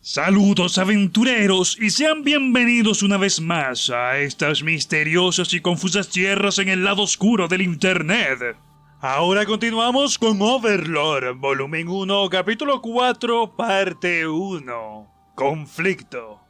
Saludos aventureros y sean bienvenidos una vez más a estas misteriosas y confusas tierras en el lado oscuro del internet. Ahora continuamos con Overlord, volumen 1, capítulo 4, parte 1. Conflicto.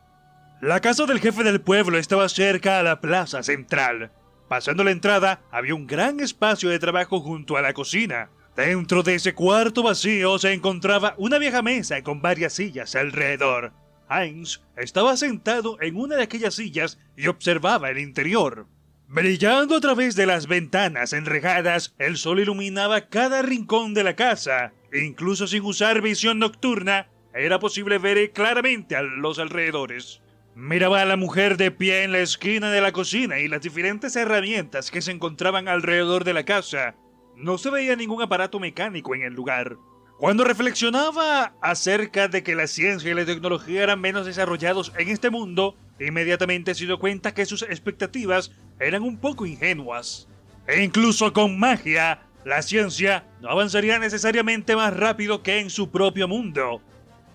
La casa del jefe del pueblo estaba cerca a la plaza central. Pasando la entrada, había un gran espacio de trabajo junto a la cocina. Dentro de ese cuarto vacío se encontraba una vieja mesa con varias sillas alrededor. Heinz estaba sentado en una de aquellas sillas y observaba el interior. Brillando a través de las ventanas enrejadas, el sol iluminaba cada rincón de la casa. Incluso sin usar visión nocturna, era posible ver claramente a los alrededores. Miraba a la mujer de pie en la esquina de la cocina y las diferentes herramientas que se encontraban alrededor de la casa. No se veía ningún aparato mecánico en el lugar. Cuando reflexionaba acerca de que la ciencia y la tecnología eran menos desarrollados en este mundo, inmediatamente se dio cuenta que sus expectativas eran un poco ingenuas. E incluso con magia, la ciencia no avanzaría necesariamente más rápido que en su propio mundo.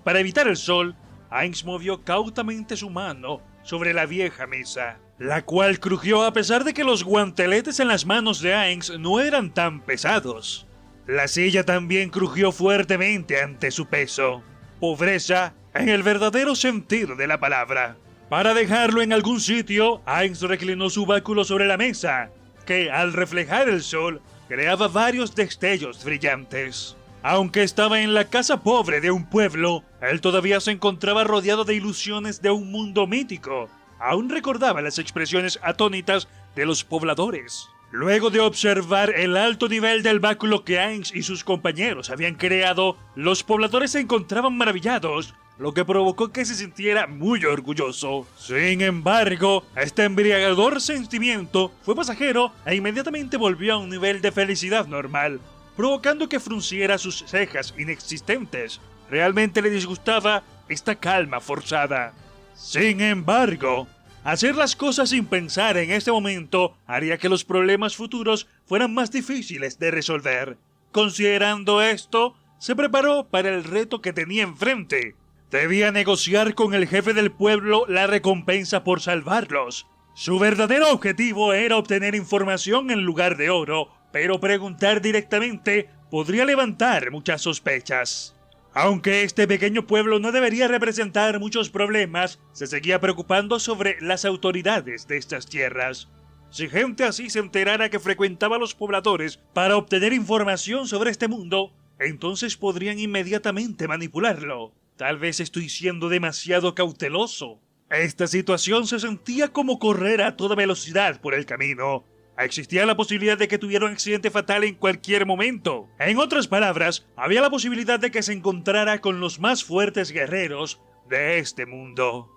Para evitar el sol, Heinz movió cautamente su mano sobre la vieja mesa, la cual crujió a pesar de que los guanteletes en las manos de Heinz no eran tan pesados. La silla también crujió fuertemente ante su peso. Pobreza en el verdadero sentido de la palabra. Para dejarlo en algún sitio, Heinz reclinó su báculo sobre la mesa, que al reflejar el sol creaba varios destellos brillantes. Aunque estaba en la casa pobre de un pueblo, él todavía se encontraba rodeado de ilusiones de un mundo mítico. Aún recordaba las expresiones atónitas de los pobladores. Luego de observar el alto nivel del báculo que Heinz y sus compañeros habían creado, los pobladores se encontraban maravillados, lo que provocó que se sintiera muy orgulloso. Sin embargo, este embriagador sentimiento fue pasajero e inmediatamente volvió a un nivel de felicidad normal, provocando que frunciera sus cejas inexistentes. Realmente le disgustaba esta calma forzada. Sin embargo, hacer las cosas sin pensar en este momento haría que los problemas futuros fueran más difíciles de resolver. Considerando esto, se preparó para el reto que tenía enfrente. Debía negociar con el jefe del pueblo la recompensa por salvarlos. Su verdadero objetivo era obtener información en lugar de oro, pero preguntar directamente podría levantar muchas sospechas. Aunque este pequeño pueblo no debería representar muchos problemas, se seguía preocupando sobre las autoridades de estas tierras. Si gente así se enterara que frecuentaba a los pobladores para obtener información sobre este mundo, entonces podrían inmediatamente manipularlo. Tal vez estoy siendo demasiado cauteloso. Esta situación se sentía como correr a toda velocidad por el camino. Existía la posibilidad de que tuviera un accidente fatal en cualquier momento. En otras palabras, había la posibilidad de que se encontrara con los más fuertes guerreros de este mundo.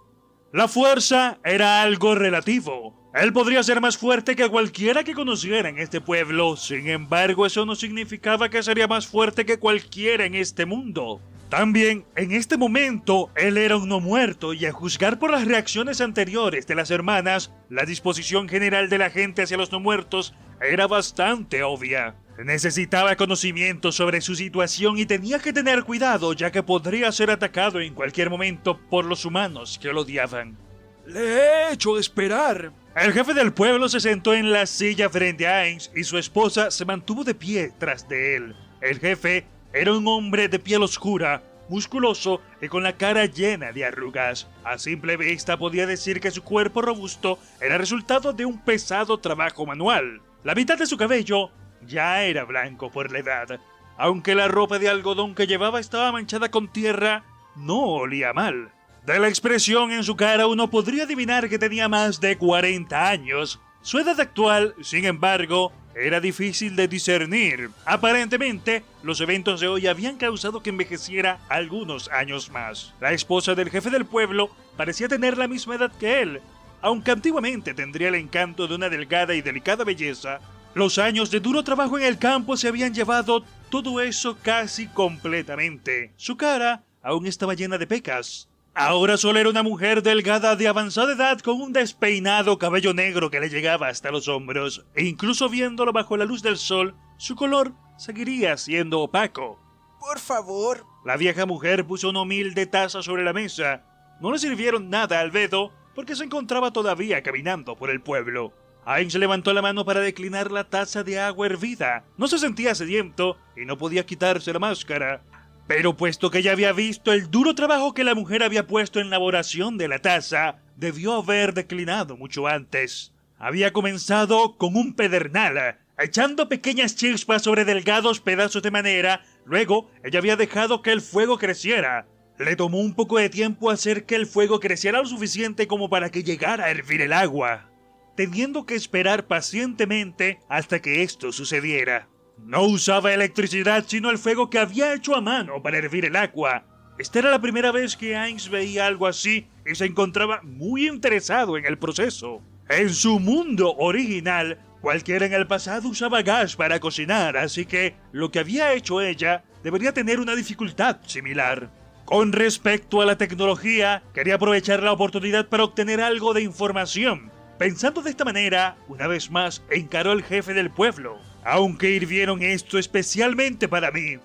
La fuerza era algo relativo. Él podría ser más fuerte que cualquiera que conociera en este pueblo. Sin embargo, eso no significaba que sería más fuerte que cualquiera en este mundo. También, en este momento, él era un no muerto y a juzgar por las reacciones anteriores de las hermanas, la disposición general de la gente hacia los no muertos era bastante obvia. Necesitaba conocimiento sobre su situación y tenía que tener cuidado ya que podría ser atacado en cualquier momento por los humanos que lo odiaban. Le he hecho esperar. El jefe del pueblo se sentó en la silla frente a Heinz y su esposa se mantuvo de pie tras de él. El jefe era un hombre de piel oscura, musculoso y con la cara llena de arrugas. A simple vista podía decir que su cuerpo robusto era resultado de un pesado trabajo manual. La mitad de su cabello ya era blanco por la edad. Aunque la ropa de algodón que llevaba estaba manchada con tierra, no olía mal. De la expresión en su cara uno podría adivinar que tenía más de 40 años. Su edad actual, sin embargo, era difícil de discernir. Aparentemente, los eventos de hoy habían causado que envejeciera algunos años más. La esposa del jefe del pueblo parecía tener la misma edad que él. Aunque antiguamente tendría el encanto de una delgada y delicada belleza, los años de duro trabajo en el campo se habían llevado todo eso casi completamente. Su cara aún estaba llena de pecas. Ahora solo era una mujer delgada de avanzada edad con un despeinado cabello negro que le llegaba hasta los hombros, e incluso viéndolo bajo la luz del sol, su color seguiría siendo opaco. Por favor. La vieja mujer puso una humilde taza sobre la mesa. No le sirvieron nada a Albedo porque se encontraba todavía caminando por el pueblo. Ainz levantó la mano para declinar la taza de agua hervida. No se sentía sediento y no podía quitarse la máscara. Pero puesto que ya había visto el duro trabajo que la mujer había puesto en la elaboración de la taza, debió haber declinado mucho antes. Había comenzado con un pedernal, echando pequeñas chispas sobre delgados pedazos de madera. Luego, ella había dejado que el fuego creciera. Le tomó un poco de tiempo hacer que el fuego creciera lo suficiente como para que llegara a hervir el agua, teniendo que esperar pacientemente hasta que esto sucediera. No usaba electricidad, sino el fuego que había hecho a mano para hervir el agua. Esta era la primera vez que Ainz veía algo así y se encontraba muy interesado en el proceso. En su mundo original, cualquiera en el pasado usaba gas para cocinar, así que lo que había hecho ella debería tener una dificultad similar. Con respecto a la tecnología, quería aprovechar la oportunidad para obtener algo de información. Pensando de esta manera, una vez más encaró al jefe del pueblo. Aunque hirvieron esto especialmente para mí.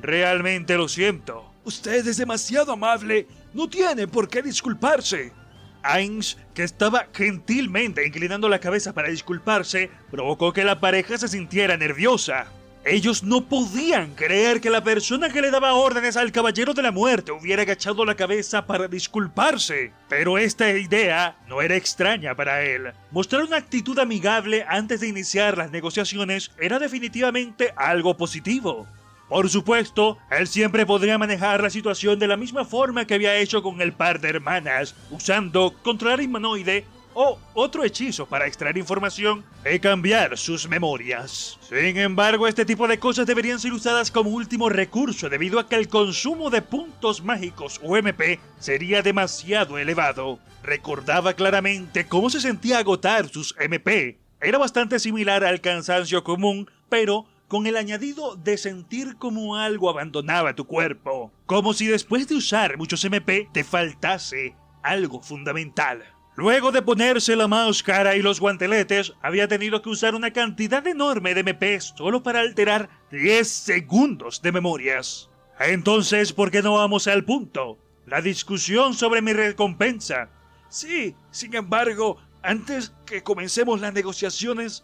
Realmente lo siento. Usted es demasiado amable. No tiene por qué disculparse. Ainz, que estaba gentilmente inclinando la cabeza para disculparse, provocó que la pareja se sintiera nerviosa. Ellos no podían creer que la persona que le daba órdenes al Caballero de la Muerte hubiera agachado la cabeza para disculparse. Pero esta idea no era extraña para él. Mostrar una actitud amigable antes de iniciar las negociaciones era definitivamente algo positivo. Por supuesto, él siempre podría manejar la situación de la misma forma que había hecho con el par de hermanas, usando controlar humanoide o otro hechizo para extraer información y cambiar sus memorias. Sin embargo, este tipo de cosas deberían ser usadas como último recurso debido a que el consumo de puntos mágicos o MP sería demasiado elevado. Recordaba claramente cómo se sentía agotar sus MP. Era bastante similar al cansancio común, pero con el añadido de sentir como algo abandonaba tu cuerpo. Como si después de usar muchos MP te faltase algo fundamental. Luego de ponerse la máscara y los guanteletes, había tenido que usar una cantidad enorme de MP solo para alterar 10 segundos de memorias. Entonces, ¿por qué no vamos al punto? La discusión sobre mi recompensa. Sí, sin embargo, antes que comencemos las negociaciones,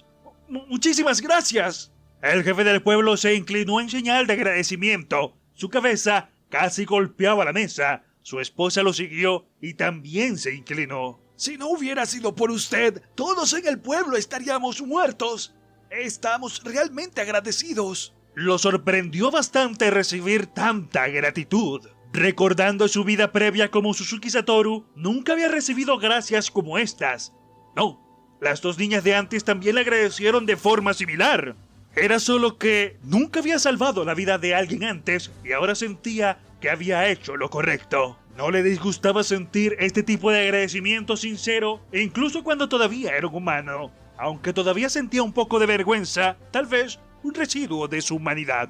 muchísimas gracias. El jefe del pueblo se inclinó en señal de agradecimiento. Su cabeza casi golpeaba la mesa. Su esposa lo siguió y también se inclinó. Si no hubiera sido por usted, todos en el pueblo estaríamos muertos. Estamos realmente agradecidos. Lo sorprendió bastante recibir tanta gratitud. Recordando su vida previa como Suzuki Satoru, nunca había recibido gracias como estas. No, las dos niñas de antes también le agradecieron de forma similar. Era solo que nunca había salvado la vida de alguien antes y ahora sentía que había hecho lo correcto. No le disgustaba sentir este tipo de agradecimiento sincero, incluso cuando todavía era un humano. Aunque todavía sentía un poco de vergüenza, tal vez un residuo de su humanidad.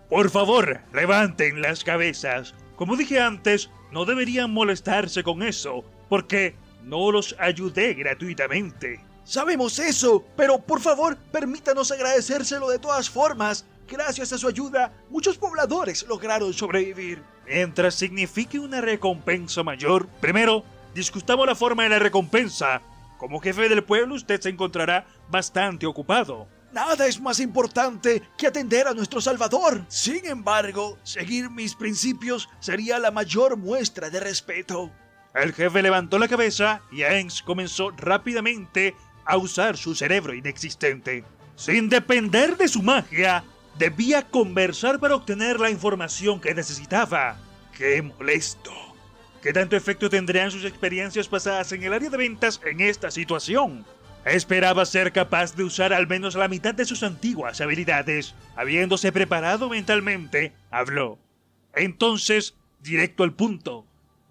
Por favor, levanten las cabezas. Como dije antes, no deberían molestarse con eso, porque no los ayudé gratuitamente. Sabemos eso, pero por favor, permítanos agradecérselo de todas formas. Gracias a su ayuda, muchos pobladores lograron sobrevivir. Mientras signifique una recompensa mayor, primero, discutamos la forma de la recompensa. Como jefe del pueblo, usted se encontrará bastante ocupado. Nada es más importante que atender a nuestro Salvador. Sin embargo, seguir mis principios sería la mayor muestra de respeto. El jefe levantó la cabeza y Ainz comenzó rápidamente a usar su cerebro inexistente. Sin depender de su magia, debía conversar para obtener la información que necesitaba. ¡Qué molesto! ¿Qué tanto efecto tendrían sus experiencias pasadas en el área de ventas en esta situación? Esperaba ser capaz de usar al menos la mitad de sus antiguas habilidades. Habiéndose preparado mentalmente, habló. Entonces, directo al punto.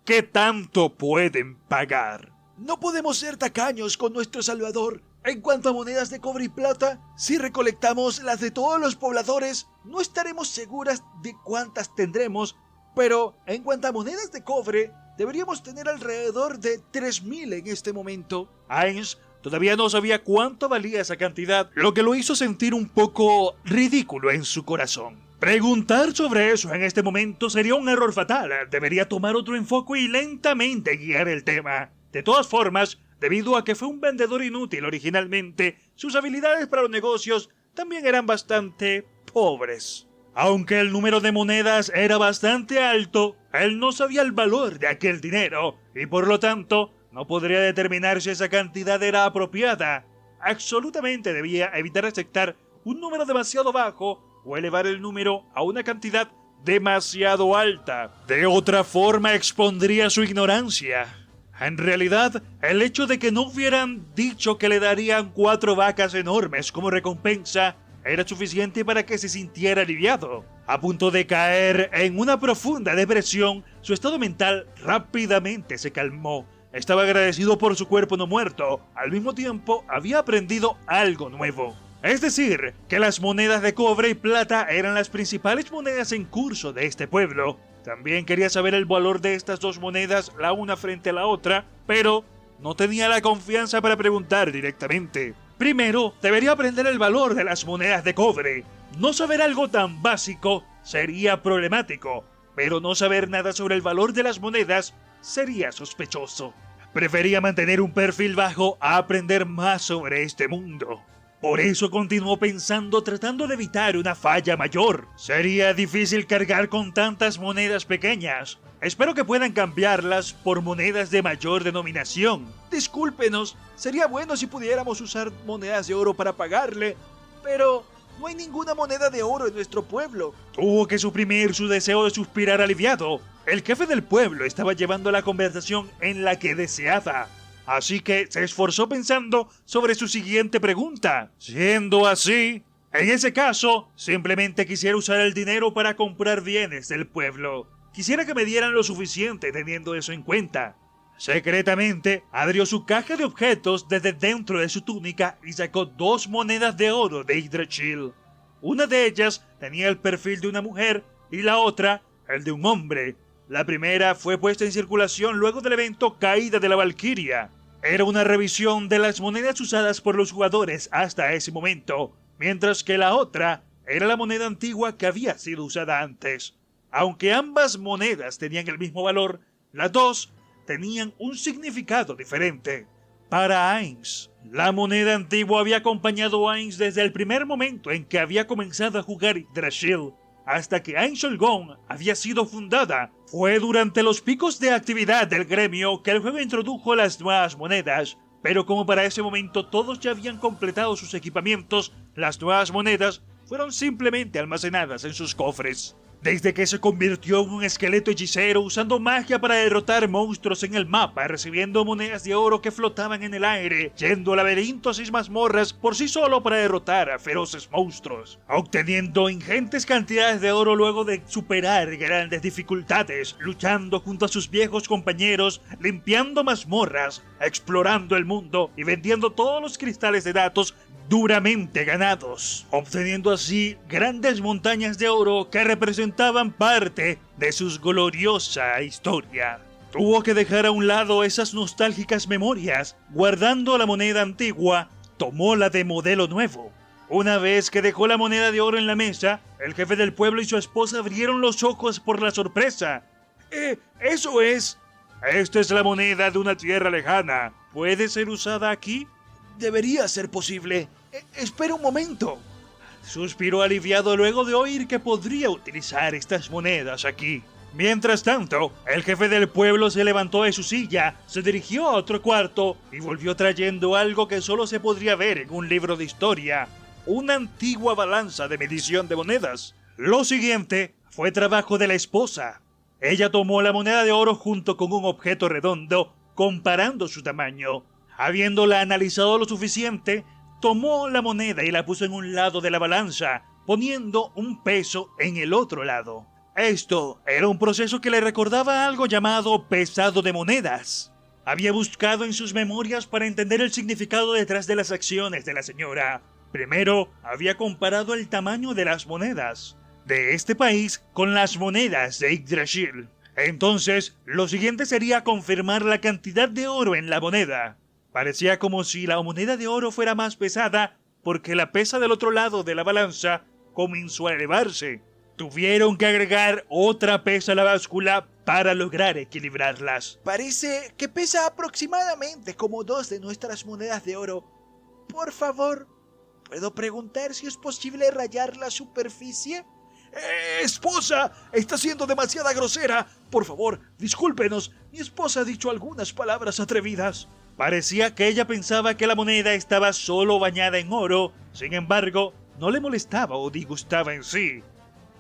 ¿Qué tanto pueden pagar? No podemos ser tacaños con nuestro Salvador. En cuanto a monedas de cobre y plata, si recolectamos las de todos los pobladores, no estaremos seguras de cuántas tendremos, pero en cuanto a monedas de cobre, deberíamos tener alrededor de 3.000 en este momento. Ainz todavía no sabía cuánto valía esa cantidad, lo que lo hizo sentir un poco ridículo en su corazón. Preguntar sobre eso en este momento sería un error fatal. Debería tomar otro enfoque y lentamente guiar el tema. De todas formas, debido a que fue un vendedor inútil originalmente, sus habilidades para los negocios también eran bastante pobres. Aunque el número de monedas era bastante alto, él no sabía el valor de aquel dinero y por lo tanto no podría determinar si esa cantidad era apropiada. Absolutamente debía evitar aceptar un número demasiado bajo o elevar el número a una cantidad demasiado alta. De otra forma expondría su ignorancia. En realidad, el hecho de que no hubieran dicho que le darían 4 vacas enormes como recompensa era suficiente para que se sintiera aliviado. A punto de caer en una profunda depresión, su estado mental rápidamente se calmó. Estaba agradecido por su cuerpo no muerto. Al mismo tiempo, había aprendido algo nuevo. Es decir, que las monedas de cobre y plata eran las principales monedas en curso de este pueblo. También quería saber el valor de estas dos monedas la una frente a la otra, pero no tenía la confianza para preguntar directamente. Primero, debería aprender el valor de las monedas de cobre. No saber algo tan básico sería problemático, pero no saber nada sobre el valor de las monedas sería sospechoso. Prefería mantener un perfil bajo a aprender más sobre este mundo. Por eso continuó pensando, tratando de evitar una falla mayor. Sería difícil cargar con tantas monedas pequeñas. Espero que puedan cambiarlas por monedas de mayor denominación. Discúlpenos, sería bueno si pudiéramos usar monedas de oro para pagarle, pero no hay ninguna moneda de oro en nuestro pueblo. Tuvo que suprimir su deseo de suspirar aliviado. El jefe del pueblo estaba llevando la conversación en la que deseaba. Así que se esforzó pensando sobre su siguiente pregunta. Siendo así, en ese caso, simplemente quisiera usar el dinero para comprar bienes del pueblo. Quisiera que me dieran lo suficiente teniendo eso en cuenta. Secretamente, abrió su caja de objetos desde dentro de su túnica y sacó 2 monedas de oro de Yggdrasil. Una de ellas tenía el perfil de una mujer y la otra el de un hombre. La primera fue puesta en circulación luego del evento Caída de la Valquiria. Era una revisión de las monedas usadas por los jugadores hasta ese momento, mientras que la otra era la moneda antigua que había sido usada antes. Aunque ambas monedas tenían el mismo valor, las dos tenían un significado diferente. Para Ainz, la moneda antigua había acompañado a Ainz desde el primer momento en que había comenzado a jugar Yggdrasil, hasta que Ainz Olgón había sido fundada. Fue durante los picos de actividad del gremio que el juego introdujo las nuevas monedas, pero como para ese momento todos ya habían completado sus equipamientos, las nuevas monedas fueron simplemente almacenadas en sus cofres. Desde que se convirtió en un esqueleto hechicero usando magia para derrotar monstruos en el mapa, recibiendo monedas de oro que flotaban en el aire, yendo a laberintos y mazmorras por sí solo para derrotar a feroces monstruos, obteniendo ingentes cantidades de oro luego de superar grandes dificultades, luchando junto a sus viejos compañeros, limpiando mazmorras, explorando el mundo y vendiendo todos los cristales de datos duramente ganados, obteniendo así grandes montañas de oro que representaban parte de su gloriosa historia. Tuvo que dejar a un lado esas nostálgicas memorias, guardando la moneda antigua, tomó la de modelo nuevo. Una vez que dejó la moneda de oro en la mesa, el jefe del pueblo y su esposa abrieron los ojos por la sorpresa. ¡Eso es! Esta es la moneda de una tierra lejana. ¿Puede ser usada aquí? Debería ser posible. Espera un momento. Suspiró aliviado luego de oír que podría utilizar estas monedas aquí. Mientras tanto, el jefe del pueblo se levantó de su silla, se dirigió a otro cuarto y volvió trayendo algo que solo se podría ver en un libro de historia: una antigua balanza de medición de monedas. Lo siguiente fue trabajo de la esposa. Ella tomó la moneda de oro junto con un objeto redondo, comparando su tamaño. Habiéndola analizado lo suficiente, tomó la moneda y la puso en un lado de la balanza, poniendo un peso en el otro lado. Esto era un proceso que le recordaba algo llamado pesado de monedas. Había buscado en sus memorias para entender el significado detrás de las acciones de la señora. Primero, había comparado el tamaño de las monedas de este país con las monedas de Yggdrasil. Entonces, lo siguiente sería confirmar la cantidad de oro en la moneda. Parecía como si la moneda de oro fuera más pesada porque la pesa del otro lado de la balanza comenzó a elevarse. Tuvieron que agregar otra pesa a la báscula para lograr equilibrarlas. Parece que pesa aproximadamente como 2 de nuestras monedas de oro. Por favor, ¿puedo preguntar si es posible rayar la superficie? ¡Esposa! ¡Está siendo demasiada grosera! Por favor, discúlpenos. Mi esposa ha dicho algunas palabras atrevidas. Parecía que ella pensaba que la moneda estaba solo bañada en oro. Sin embargo, no le molestaba o disgustaba en sí.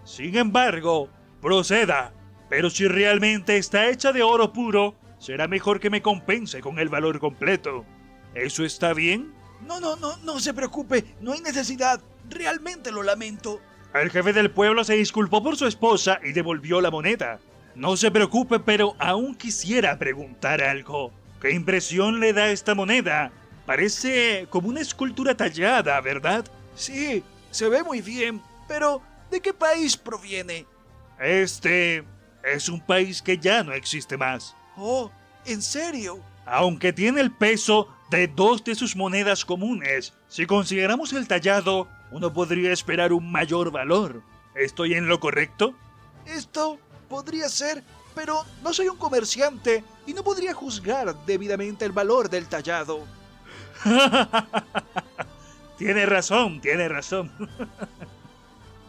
Sin embargo, proceda. Pero si realmente está hecha de oro puro, será mejor que me compense con el valor completo. ¿Eso está bien? No se preocupe. No hay necesidad. Realmente lo lamento. El jefe del pueblo se disculpó por su esposa y devolvió la moneda. No se preocupe, pero aún quisiera preguntar algo. ¿Qué impresión le da esta moneda? Parece como una escultura tallada, ¿verdad? Sí, se ve muy bien, pero ¿de qué país proviene? Este es un país que ya no existe más. Oh, ¿en serio? Aunque tiene el peso de 2 de sus monedas comunes, si consideramos el tallado, uno podría esperar un mayor valor. ¿Estoy en lo correcto? Esto podría ser, pero no soy un comerciante y no podría juzgar debidamente el valor del tallado. Tiene razón.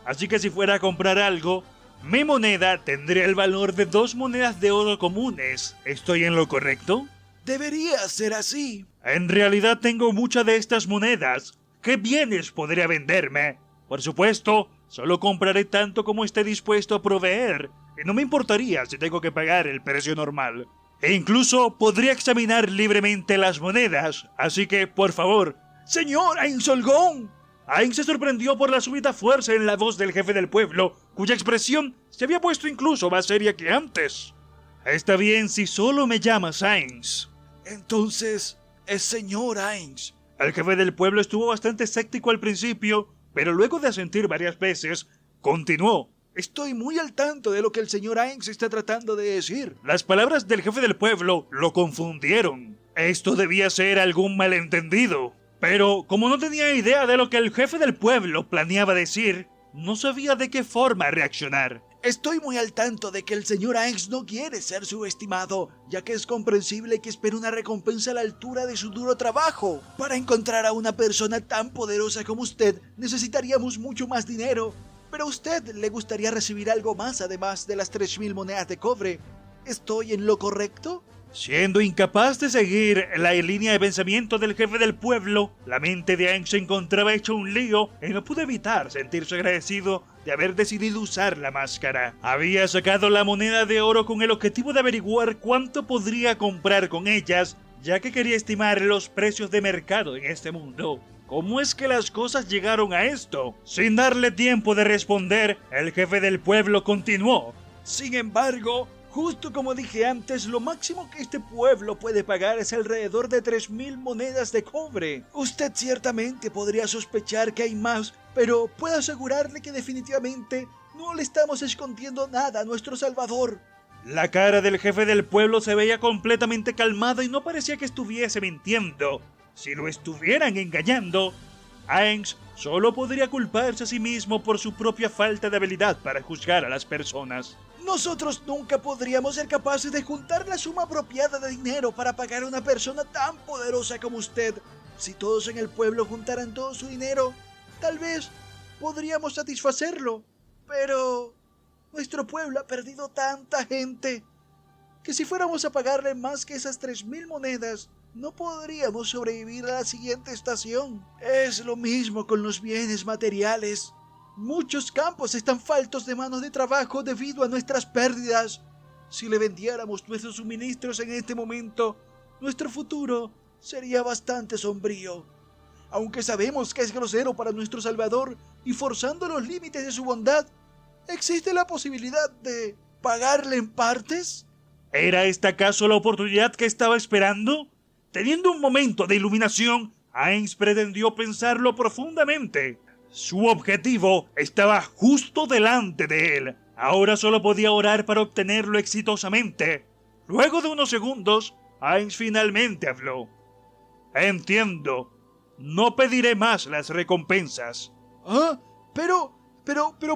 Así que si fuera a comprar algo, mi moneda tendría el valor de 2 monedas de oro comunes. ¿Estoy en lo correcto? Debería ser así. En realidad tengo muchas de estas monedas. ¿Qué bienes podría venderme? Por supuesto, solo compraré tanto como esté dispuesto a proveer. Y no me importaría si tengo que pagar el precio normal. E incluso podría examinar libremente las monedas. Así que, por favor... ¡Señor Ainsolgón! Ain se sorprendió por la súbita fuerza en la voz del jefe del pueblo, cuya expresión se había puesto incluso más seria que antes. Está bien si solo me llamas Ainz. Entonces, es señor Ainz. El jefe del pueblo estuvo bastante escéptico al principio, pero luego de asentir varias veces, continuó. Estoy muy al tanto de lo que el señor Ainz está tratando de decir. Las palabras del jefe del pueblo lo confundieron. Esto debía ser algún malentendido. Pero como no tenía idea de lo que el jefe del pueblo planeaba decir, no sabía de qué forma reaccionar. Estoy muy al tanto de que el señor Ainz no quiere ser subestimado, ya que es comprensible que espere una recompensa a la altura de su duro trabajo. Para encontrar a una persona tan poderosa como usted, necesitaríamos mucho más dinero. Pero a usted le gustaría recibir algo más además de las 3.000 monedas de cobre. ¿Estoy en lo correcto? Siendo incapaz de seguir la línea de pensamiento del jefe del pueblo, la mente de Ainz se encontraba hecho un lío y no pudo evitar sentirse agradecido de haber decidido usar la máscara. Había sacado la moneda de oro con el objetivo de averiguar cuánto podría comprar con ellas, ya que quería estimar los precios de mercado en este mundo. ¿Cómo es que las cosas llegaron a esto? Sin darle tiempo de responder, el jefe del pueblo continuó. Sin embargo, justo como dije antes, lo máximo que este pueblo puede pagar es alrededor de 3.000 monedas de cobre. Usted ciertamente podría sospechar que hay más, pero puedo asegurarle que definitivamente no le estamos escondiendo nada a nuestro Salvador. La cara del jefe del pueblo se veía completamente calmada y no parecía que estuviese mintiendo. Si lo estuvieran engañando, Ainz solo podría culparse a sí mismo por su propia falta de habilidad para juzgar a las personas. Nosotros nunca podríamos ser capaces de juntar la suma apropiada de dinero para pagar a una persona tan poderosa como usted. Si todos en el pueblo juntaran todo su dinero, tal vez podríamos satisfacerlo. Pero nuestro pueblo ha perdido tanta gente que si fuéramos a pagarle más que esas 3.000 monedas, no podríamos sobrevivir a la siguiente estación. Es lo mismo con los bienes materiales. Muchos campos están faltos de manos de trabajo debido a nuestras pérdidas. Si le vendiéramos nuestros suministros en este momento, nuestro futuro sería bastante sombrío. Aunque sabemos que es grosero para nuestro Salvador y forzando los límites de su bondad, ¿existe la posibilidad de pagarle en partes? ¿Era esta acaso la oportunidad que estaba esperando? Teniendo un momento de iluminación, Ainz pretendió pensarlo profundamente. Su objetivo estaba justo delante de él. Ahora solo podía orar para obtenerlo exitosamente. Luego de unos segundos, Ainz finalmente habló. Entiendo. No pediré más las recompensas. ¿Ah? Pero,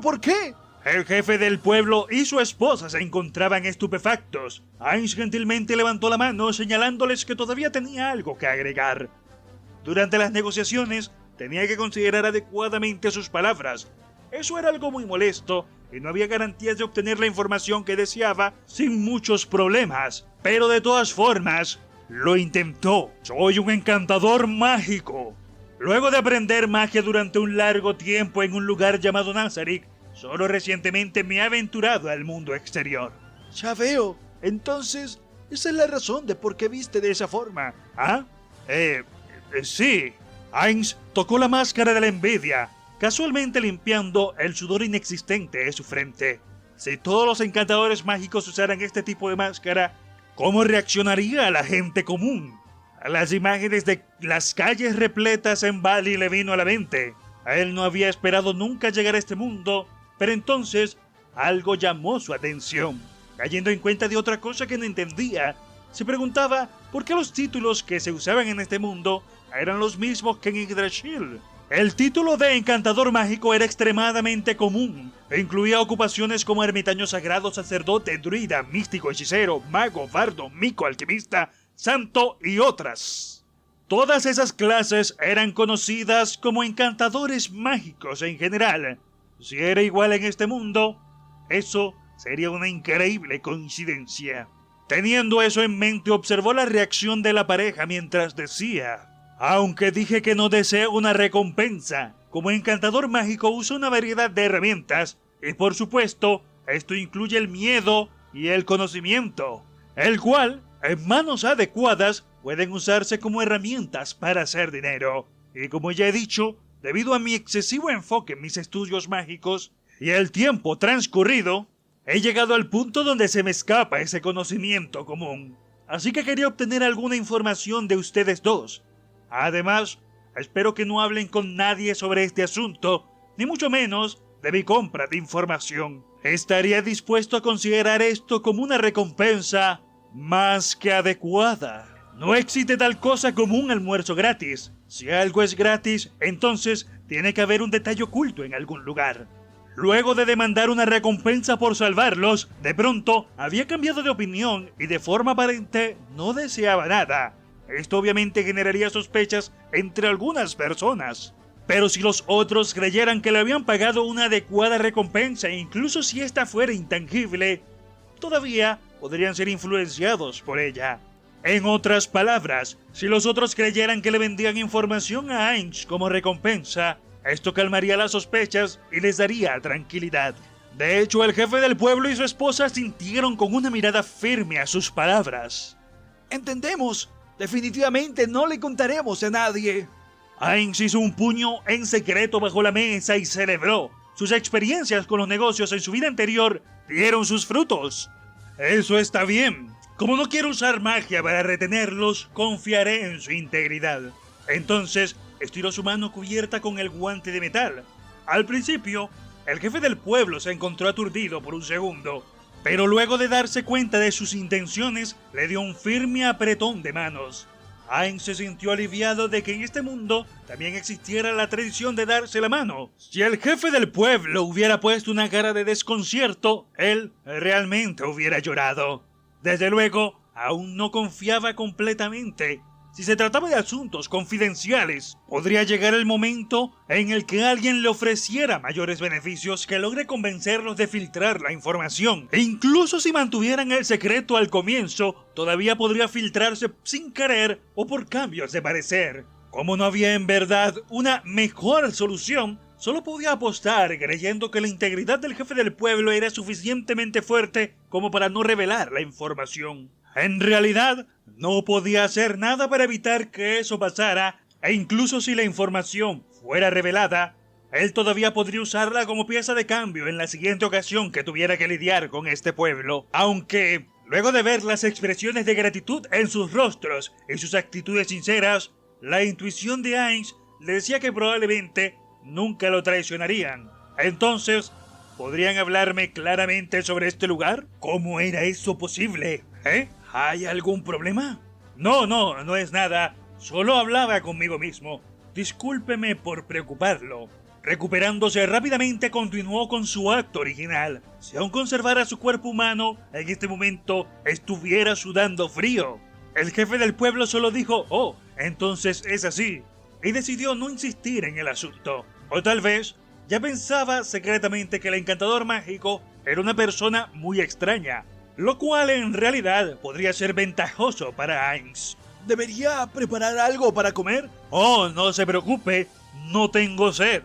¿por qué? El jefe del pueblo y su esposa se encontraban estupefactos. Ainz gentilmente levantó la mano señalándoles que todavía tenía algo que agregar. Durante las negociaciones tenía que considerar adecuadamente sus palabras. Eso era algo muy molesto y no había garantías de obtener la información que deseaba sin muchos problemas. Pero de todas formas, lo intentó. Soy un encantador mágico. Luego de aprender magia durante un largo tiempo en un lugar llamado Nazarick, solo recientemente me he aventurado al mundo exterior. Ya veo. Entonces, esa es la razón de por qué viste de esa forma. ¿Ah? Sí. Ainz tocó la máscara de la envidia, casualmente limpiando el sudor inexistente de su frente. Si todos los encantadores mágicos usaran este tipo de máscara, ¿cómo reaccionaría la gente común? Las imágenes de las calles repletas en Bali le vino a la mente. Él no había esperado nunca llegar a este mundo, pero entonces algo llamó su atención. Cayendo en cuenta de otra cosa que no entendía, se preguntaba por qué los títulos que se usaban en este mundo eran los mismos que en Yggdrasil. El título de encantador mágico era extremadamente común e incluía ocupaciones como ermitaño sagrado, sacerdote, druida, místico, hechicero, mago, bardo, mico, alquimista, santo y otras. Todas esas clases eran conocidas como encantadores mágicos en general. Si era igual en este mundo, eso sería una increíble coincidencia. Teniendo eso en mente, observó la reacción de la pareja mientras decía: aunque dije que no deseo una recompensa, como encantador mágico uso una variedad de herramientas, y por supuesto, esto incluye el miedo y el conocimiento, el cual, en manos adecuadas, pueden usarse como herramientas para hacer dinero. Y como ya he dicho, debido a mi excesivo enfoque en mis estudios mágicos y el tiempo transcurrido, he llegado al punto donde se me escapa ese conocimiento común. Así que quería obtener alguna información de ustedes dos. Además, espero que no hablen con nadie sobre este asunto, ni mucho menos de mi compra de información. Estaría dispuesto a considerar esto como una recompensa más que adecuada. No existe tal cosa como un almuerzo gratis. Si algo es gratis, entonces tiene que haber un detalle oculto en algún lugar. Luego de demandar una recompensa por salvarlos, de pronto había cambiado de opinión y de forma aparente no deseaba nada. Esto obviamente generaría sospechas entre algunas personas. Pero si los otros creyeran que le habían pagado una adecuada recompensa, incluso si ésta fuera intangible, todavía podrían ser influenciados por ella. En otras palabras, si los otros creyeran que le vendían información a Ainz como recompensa, esto calmaría las sospechas y les daría tranquilidad. De hecho, el jefe del pueblo y su esposa sintieron con una mirada firme a sus palabras. Entendemos. Definitivamente no le contaremos a nadie. Ainz hizo un puño en secreto bajo la mesa y celebró. Sus experiencias con los negocios en su vida anterior dieron sus frutos. Eso está bien. Como no quiero usar magia para retenerlos, confiaré en su integridad. Entonces, estiró su mano cubierta con el guante de metal. Al principio, el jefe del pueblo se encontró aturdido por un segundo, pero luego de darse cuenta de sus intenciones, le dio un firme apretón de manos. Ainz se sintió aliviado de que en este mundo también existiera la tradición de darse la mano. Si el jefe del pueblo hubiera puesto una cara de desconcierto, él realmente hubiera llorado. Desde luego, aún no confiaba completamente. Si se trataba de asuntos confidenciales, podría llegar el momento en el que alguien le ofreciera mayores beneficios que logre convencerlos de filtrar la información. E incluso si mantuvieran el secreto al comienzo, todavía podría filtrarse sin querer o por cambios de parecer. Como no había en verdad una mejor solución, solo podía apostar creyendo que la integridad del jefe del pueblo era suficientemente fuerte como para no revelar la información. En realidad, no podía hacer nada para evitar que eso pasara, e incluso si la información fuera revelada, él todavía podría usarla como pieza de cambio en la siguiente ocasión que tuviera que lidiar con este pueblo. Aunque, luego de ver las expresiones de gratitud en sus rostros y sus actitudes sinceras, la intuición de Ainz le decía que probablemente nunca lo traicionarían. Entonces, ¿podrían hablarme claramente sobre este lugar? ¿Cómo era eso posible? ¿Hay algún problema? No es nada. Solo hablaba conmigo mismo. Discúlpeme por preocuparlo. Recuperándose rápidamente, continuó con su acto original. Si aún conservara su cuerpo humano, en este momento estuviera sudando frío. El jefe del pueblo solo dijo, oh, entonces es así, y decidió no insistir en el asunto. O tal vez ya pensaba secretamente que el encantador mágico era una persona muy extraña, lo cual en realidad podría ser ventajoso para Ainz. ¿Debería preparar algo para comer? Oh, no se preocupe, no tengo sed.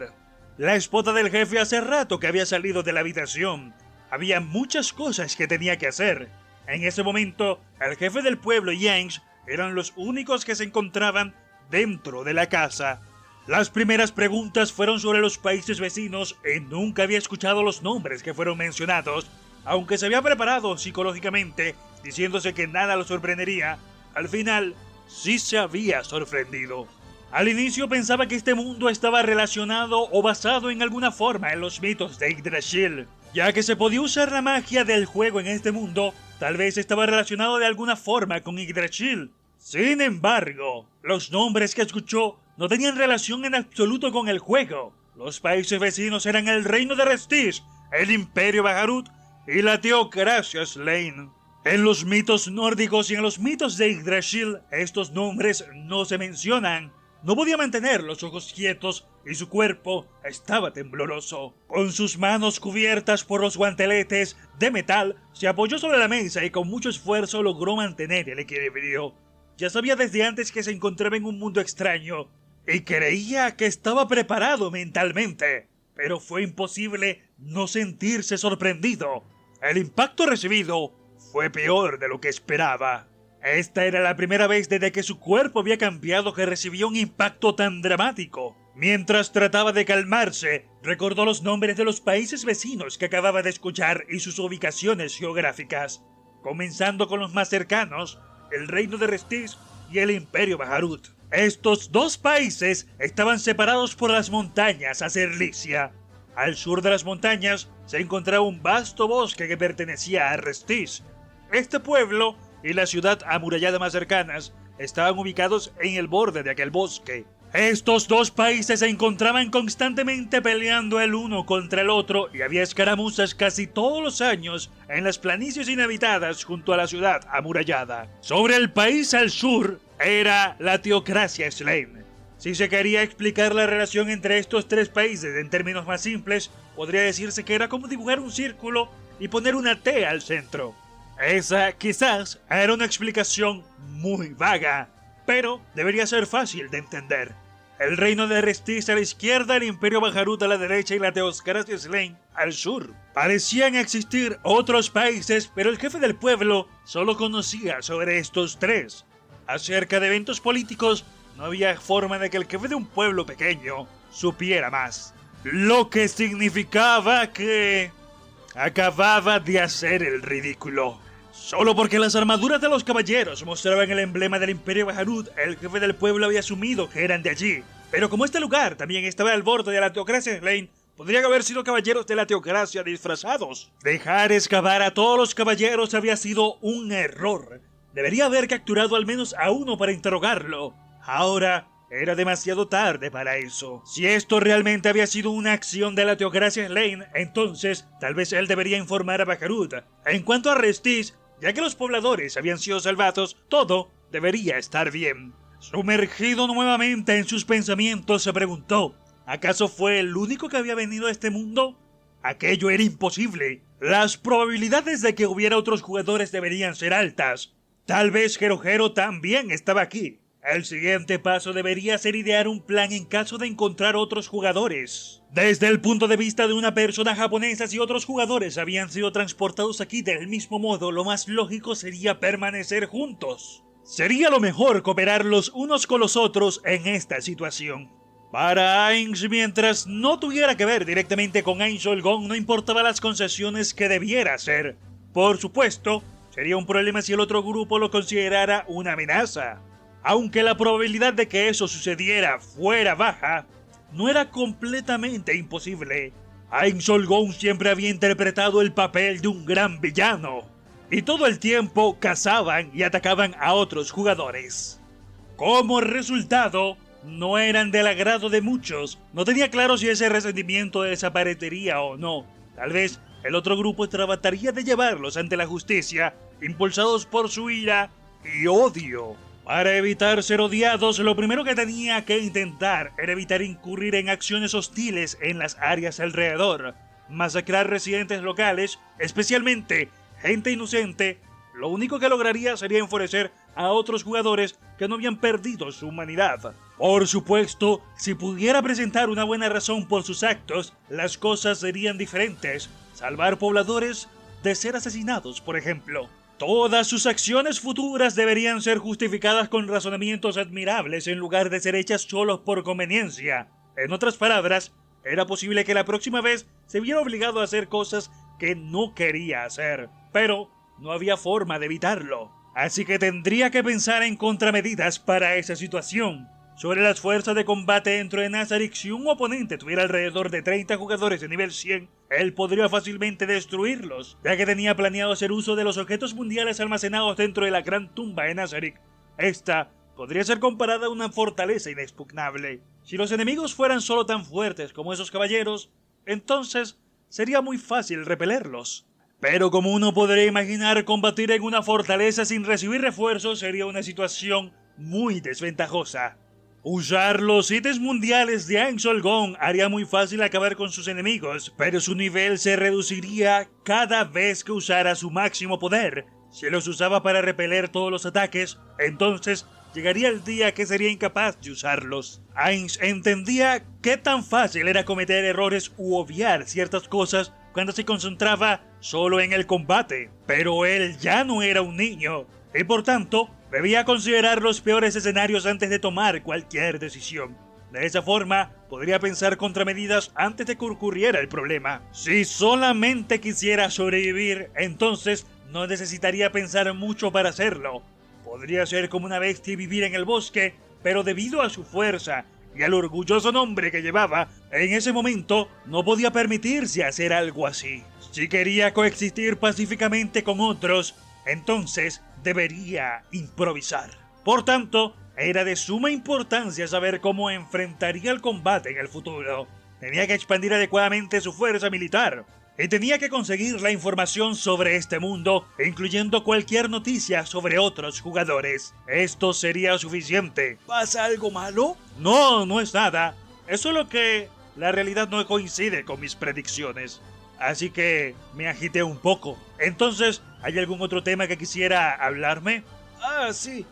La esposa del jefe hace rato que había salido de la habitación. Había muchas cosas que tenía que hacer. En ese momento, el jefe del pueblo y Ainz eran los únicos que se encontraban dentro de la casa. Las primeras preguntas fueron sobre los países vecinos y nunca había escuchado los nombres que fueron mencionados. Aunque se había preparado psicológicamente, diciéndose que nada lo sorprendería, al final sí se había sorprendido. Al inicio pensaba que este mundo estaba relacionado o basado en alguna forma en los mitos de Yggdrasil, ya que se podía usar la magia del juego en este mundo, tal vez estaba relacionado de alguna forma con Yggdrasil. Sin embargo, los nombres que escuchó no tenían relación en absoluto con el juego. Los países vecinos eran el Reino de Restis, el Imperio Baharut y la Teocracia Slain. En los mitos nórdicos y en los mitos de Yggdrasil, estos nombres no se mencionan. No podía mantener los ojos quietos y su cuerpo estaba tembloroso. Con sus manos cubiertas por los guanteletes de metal, se apoyó sobre la mesa y con mucho esfuerzo logró mantener el equilibrio. Ya sabía desde antes que se encontraba en un mundo extraño y creía que estaba preparado mentalmente, pero fue imposible no sentirse sorprendido. El impacto recibido fue peor de lo que esperaba. Esta era la primera vez desde que su cuerpo había cambiado que recibió un impacto tan dramático. Mientras trataba de calmarse, recordó los nombres de los países vecinos que acababa de escuchar y sus ubicaciones geográficas, comenzando con los más cercanos, el Reino de Restis y el Imperio Baharut. Estos dos países estaban separados por las montañas Acerlicia. Al sur de las montañas se encontraba un vasto bosque que pertenecía a Restis. Este pueblo y la ciudad amurallada más cercanas estaban ubicados en el borde de aquel bosque. Estos dos países se encontraban constantemente peleando el uno contra el otro y había escaramuzas casi todos los años en las planicies inhabitadas junto a la ciudad amurallada. Sobre el país al sur era la Teocracia Slain. Si se quería explicar la relación entre estos tres países en términos más simples, podría decirse que era como dibujar un círculo y poner una T al centro. Esa quizás era una explicación muy vaga, pero debería ser fácil de entender. El reino de Restis a la izquierda, el Imperio Baharut a la derecha y la Teocracia Slain al sur. Parecían existir otros países, pero el jefe del pueblo solo conocía sobre estos tres. Acerca de eventos políticos, no había forma de que el jefe de un pueblo pequeño supiera más. Lo que significaba que acababa de hacer el ridículo. Solo porque las armaduras de los caballeros mostraban el emblema del Imperio Baharut, el jefe del pueblo había asumido que eran de allí. Pero como este lugar también estaba al borde de la Teocracia Slain, podrían haber sido caballeros de la Teocracia disfrazados. Dejar excavar a todos los caballeros había sido un error. Debería haber capturado al menos a uno para interrogarlo. Ahora era demasiado tarde para eso. Si esto realmente había sido una acción de la Teocracia Slain, entonces tal vez él debería informar a Baharut. En cuanto a Restis, ya que los pobladores habían sido salvados, todo debería estar bien. Sumergido nuevamente en sus pensamientos, se preguntó, ¿acaso fue el único que había venido a este mundo? Aquello era imposible. Las probabilidades de que hubiera otros jugadores deberían ser altas. Tal vez Jerojero también estaba aquí. El siguiente paso debería ser idear un plan en caso de encontrar otros jugadores. Desde el punto de vista de una persona japonesa, si otros jugadores habían sido transportados aquí del mismo modo, lo más lógico sería permanecer juntos. Sería lo mejor cooperar los unos con los otros en esta situación. Para Ainz, mientras no tuviera que ver directamente con Ainz Olgón, no importaba las concesiones que debiera hacer. Por supuesto, sería un problema si el otro grupo lo considerara una amenaza. Aunque la probabilidad de que eso sucediera fuera baja, no era completamente imposible. Ainz Olgón siempre había interpretado el papel de un gran villano, y todo el tiempo cazaban y atacaban a otros jugadores. Como resultado, no eran del agrado de muchos. No tenía claro si ese resentimiento desaparecería o no. Tal vez el otro grupo trataría de llevarlos ante la justicia, impulsados por su ira y odio. Para evitar ser odiados, lo primero que tenía que intentar era evitar incurrir en acciones hostiles en las áreas alrededor. Masacrar residentes locales, especialmente gente inocente, lo único que lograría sería enfurecer a otros jugadores que no habían perdido su humanidad. Por supuesto, si pudiera presentar una buena razón por sus actos, las cosas serían diferentes. Salvar pobladores de ser asesinados, por ejemplo. Todas sus acciones futuras deberían ser justificadas con razonamientos admirables en lugar de ser hechas solo por conveniencia. En otras palabras, era posible que la próxima vez se viera obligado a hacer cosas que no quería hacer, pero no había forma de evitarlo. Así que tendría que pensar en contramedidas para esa situación. Sobre las fuerzas de combate dentro de Nazarick, si un oponente tuviera alrededor de 30 jugadores de nivel 100, él podría fácilmente destruirlos, ya que tenía planeado hacer uso de los objetos mundiales almacenados dentro de la gran tumba de Nazarick. Esta podría ser comparada a una fortaleza inexpugnable. Si los enemigos fueran solo tan fuertes como esos caballeros, entonces sería muy fácil repelerlos. Pero como uno podría imaginar, combatir en una fortaleza sin recibir refuerzos sería una situación muy desventajosa. Usar los ítems mundiales de Aang Sol-Gong haría muy fácil acabar con sus enemigos, pero su nivel se reduciría cada vez que usara su máximo poder. Si los usaba para repeler todos los ataques, entonces llegaría el día que sería incapaz de usarlos. Aang entendía qué tan fácil era cometer errores u obviar ciertas cosas cuando se concentraba solo en el combate, pero él ya no era un niño, y por tanto debía considerar los peores escenarios antes de tomar cualquier decisión. De esa forma, podría pensar contramedidas antes de que ocurriera el problema. Si solamente quisiera sobrevivir, entonces no necesitaría pensar mucho para hacerlo. Podría ser como una bestia y vivir en el bosque, pero debido a su fuerza y al orgulloso nombre que llevaba, en ese momento no podía permitirse hacer algo así. Si quería coexistir pacíficamente con otros, entonces debería improvisar. Por tanto, era de suma importancia saber cómo enfrentaría el combate en el futuro. Tenía que expandir adecuadamente su fuerza militar, y tenía que conseguir la información sobre este mundo, incluyendo cualquier noticia sobre otros jugadores. Esto sería suficiente. ¿Pasa algo malo? No, no es nada. Es solo que la realidad no coincide con mis predicciones. Así que me agité un poco. Entonces, ¿hay algún otro tema que quisiera hablarme? Ah, sí.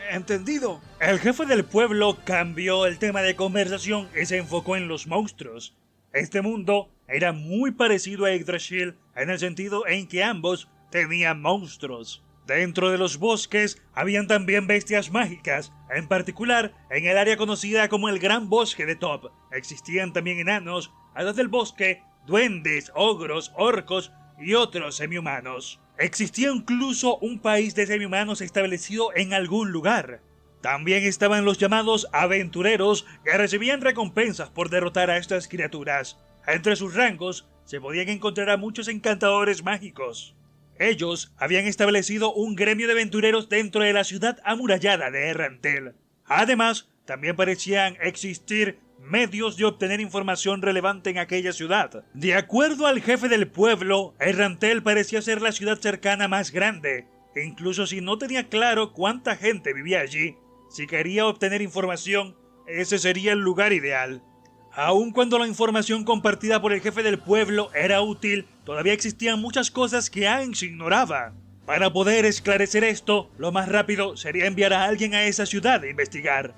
Entendido. El jefe del pueblo cambió el tema de conversación y se enfocó en los monstruos. Este mundo era muy parecido a Yggdrasil en el sentido en que ambos tenían monstruos. Dentro de los bosques habían también bestias mágicas, en particular en el área conocida como el Gran Bosque de Top. Existían también enanos, hadas del bosque, duendes, ogros, orcos y otros semihumanos. Existía incluso un país de semihumanos establecido en algún lugar. También estaban los llamados aventureros, que recibían recompensas por derrotar a estas criaturas. Entre sus rangos se podían encontrar a muchos encantadores mágicos. Ellos habían establecido un gremio de aventureros dentro de la ciudad amurallada de Errantel. Además, también parecían existir medios de obtener información relevante en aquella ciudad. De acuerdo al jefe del pueblo, Errantel parecía ser la ciudad cercana más grande, incluso si no tenía claro cuánta gente vivía allí. Si quería obtener información, ese sería el lugar ideal. Aun cuando la información compartida por el jefe del pueblo era útil, todavía existían muchas cosas que Aang ignoraba. Para poder esclarecer esto, lo más rápido sería enviar a alguien a esa ciudad a investigar.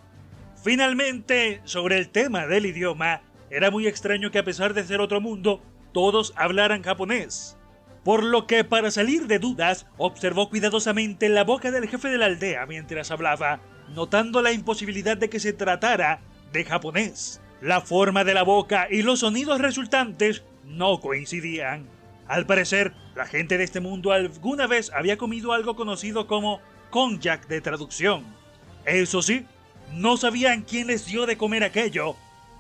Finalmente, sobre el tema del idioma, era muy extraño que a pesar de ser otro mundo, todos hablaran japonés. Por lo que, para salir de dudas, observó cuidadosamente la boca del jefe de la aldea mientras hablaba, notando la imposibilidad de que se tratara de japonés. La forma de la boca y los sonidos resultantes no coincidían. Al parecer, la gente de este mundo alguna vez había comido algo conocido como konjac de traducción. Eso sí, no sabían quién les dio de comer aquello.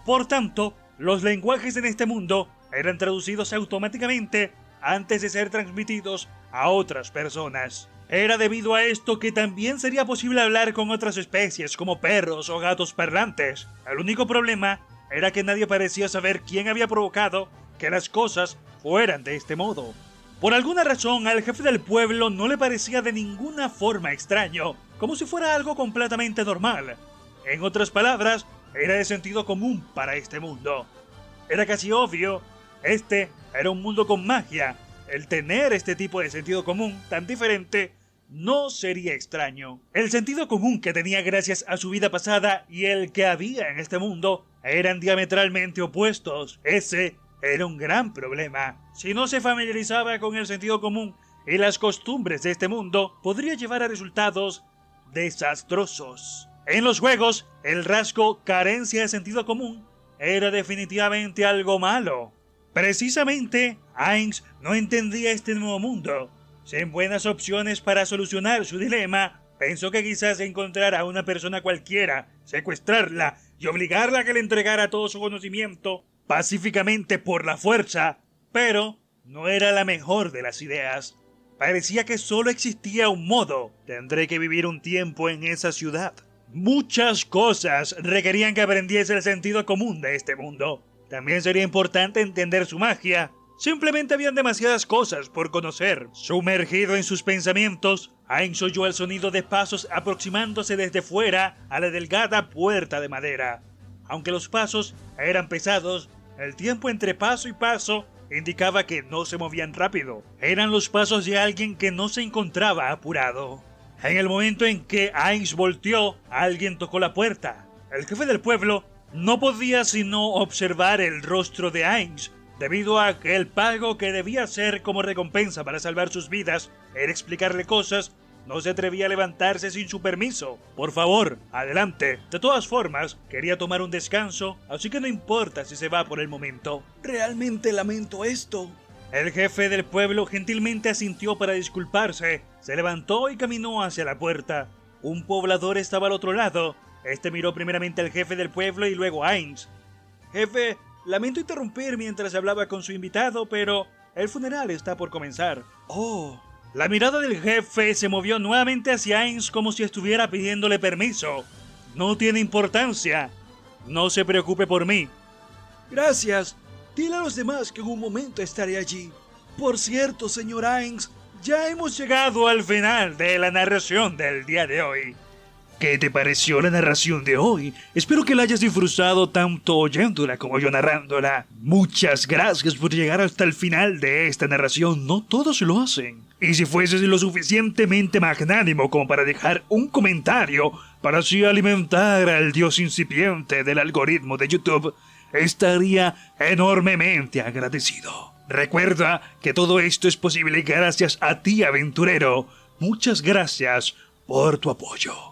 Por tanto, los lenguajes en este mundo eran traducidos automáticamente antes de ser transmitidos a otras personas. Era debido a esto que también sería posible hablar con otras especies como perros o gatos parlantes. El único problema era que nadie parecía saber quién había provocado que las cosas fueran de este modo. Por alguna razón, al jefe del pueblo no le parecía de ninguna forma extraño, como si fuera algo completamente normal. En otras palabras, era de sentido común para este mundo. Era casi obvio, este era un mundo con magia. El tener este tipo de sentido común tan diferente no sería extraño. El sentido común que tenía gracias a su vida pasada y el que había en este mundo eran diametralmente opuestos. Ese era un gran problema. Si no se familiarizaba con el sentido común y las costumbres de este mundo, podría llevar a resultados desastrosos. En los juegos, el rasgo carencia de sentido común era definitivamente algo malo. Precisamente, Ainz no entendía este nuevo mundo. Sin buenas opciones para solucionar su dilema, pensó que quizás encontrar a una persona cualquiera, secuestrarla y obligarla a que le entregara todo su conocimiento pacíficamente por la fuerza, pero no era la mejor de las ideas. Parecía que solo existía un modo. Tendré que vivir un tiempo en esa ciudad. Muchas cosas requerían que aprendiese el sentido común de este mundo. También sería importante entender su magia. Simplemente habían demasiadas cosas por conocer. Sumergido en sus pensamientos, Ainz oyó el sonido de pasos aproximándose desde fuera a la delgada puerta de madera. Aunque los pasos eran pesados, el tiempo entre paso y paso indicaba que no se movían rápido. Eran los pasos de alguien que no se encontraba apurado. En el momento en que Ainz volteó, alguien tocó la puerta. El jefe del pueblo no podía sino observar el rostro de Ainz, debido a que el pago que debía hacer como recompensa para salvar sus vidas era explicarle cosas. No se atrevía a levantarse sin su permiso. Por favor, adelante. De todas formas, quería tomar un descanso, así que no importa si se va por el momento. Realmente lamento esto. El jefe del pueblo gentilmente asintió para disculparse. Se levantó y caminó hacia la puerta. Un poblador estaba al otro lado. Este miró primeramente al jefe del pueblo y luego a Ainz. Jefe, lamento interrumpir mientras hablaba con su invitado, pero el funeral está por comenzar. Oh. La mirada del jefe se movió nuevamente hacia Ainz como si estuviera pidiéndole permiso. No tiene importancia. No se preocupe por mí. Gracias. Dile a los demás que en un momento estaré allí. Por cierto, señor Ainz, ya hemos llegado al final de la narración del día de hoy. ¿Qué te pareció la narración de hoy? Espero que la hayas disfrutado tanto oyéndola como yo narrándola. Muchas gracias por llegar hasta el final de esta narración. No todos lo hacen. Y si fueses lo suficientemente magnánimo como para dejar un comentario para así alimentar al dios incipiente del algoritmo de YouTube, estaría enormemente agradecido. Recuerda que todo esto es posible gracias a ti, aventurero. Muchas gracias por tu apoyo.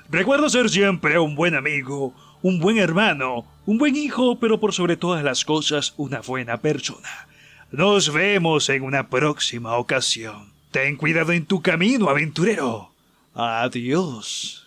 Recuerda ser siempre un buen amigo, un buen hermano, un buen hijo, pero por sobre todas las cosas, una buena persona. Nos vemos en una próxima ocasión. Ten cuidado en tu camino, aventurero. Adiós.